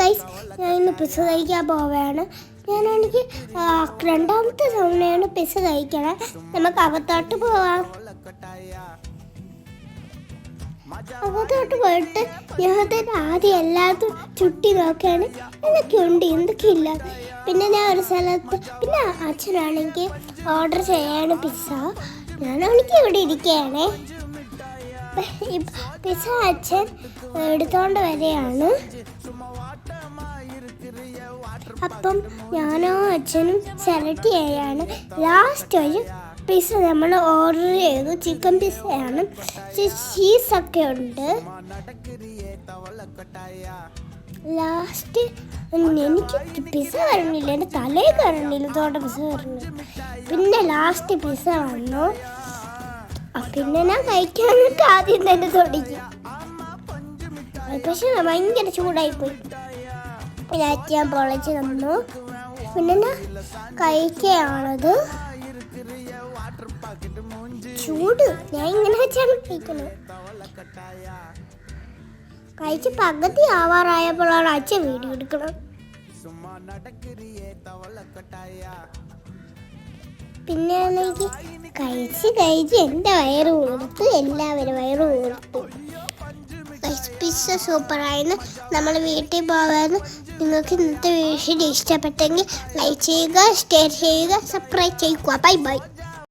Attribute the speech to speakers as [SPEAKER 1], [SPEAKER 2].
[SPEAKER 1] Guys, ഞാൻ ഇന്ന് pizza കഴിക്കാൻ പോവുകയാണ്. ഞാനാണെങ്കിൽ രണ്ടാമത്തെ തവണയാണ് പിസ്സ കഴിക്കണേ. നമുക്ക് അകത്തോട്ട് പോവാം. അകത്തോട്ട് പോയിട്ട് ഞാൻ തന്നെ ആദ്യം എല്ലാത്തും ചുട്ടി നോക്കുകയാണ് എന്തൊക്കെയുണ്ട് എന്തൊക്കെയില്ല. പിന്നെ ഞാൻ ഒരു സ്ഥലത്ത് പിന്നെ അച്ഛനാണെങ്കിൽ ഓർഡർ ചെയ്യാണ് പിസ്സ. ഞാനാണെങ്കിൽ ഇവിടെ ഇരിക്കുകയാണേ. പിസ്സ അച്ഛൻ എടുത്തോണ്ട് വരെയാണ്. അപ്പം ഞാനോ അച്ഛനും സെലക്ട് ചെയ്യാണ്. ലാസ്റ്റ് ഒരു പിസ്സ നമ്മൾ ഓർഡർ ചെയ്തു. ചിക്കൻ പിസ്സയാണ്, ചീസൊക്കെ ഉണ്ട്. ലാസ്റ്റ് എനിക്ക് പിസ്സ വരണില്ല, എൻ്റെ തലയിൽ കയറണില്ല, തോട്ട പിസ്സ വരണില്ല. പിന്നെ ലാസ്റ്റ് പിസ്സ വന്നു. പിന്നെ ഞാൻ കഴിക്കാനായിട്ട് ആദ്യം തന്നെ തുടങ്ങി. പക്ഷെ ഭയങ്കര ചൂടായിപ്പോയി. ഞാൻ പൊളച്ച് തന്നു. പിന്നെ ഞാൻ കഴിക്കുകയാണത്. ചൂട് ഞാൻ ഇങ്ങനെ വെച്ചാണ് കഴിക്കുന്നത്. കഴിച്ച് പകുതി ആവാറായപ്പോഴാണ് അച്ഛൻ വീഡിയോ എടുക്കണം. പിന്നെ എനിക്ക് കഴിച്ച് എൻ്റെ വയറ് കൊടുത്ത് എല്ലാവരും വയറ് കൊടുത്തു. പിസ്സ സൂപ്പറായിരുന്നു. നമ്മൾ വീട്ടിൽ പോകാമെന്ന്. നിങ്ങൾക്ക് ഇന്നത്തെ വീഡിയോ ഇഷ്ടപ്പെട്ടെങ്കിൽ ലൈക്ക് ചെയ്യുക, ഷെയർ ചെയ്യുക, സബ്സ്ക്രൈബ് ചെയ്യുക. Bye bye.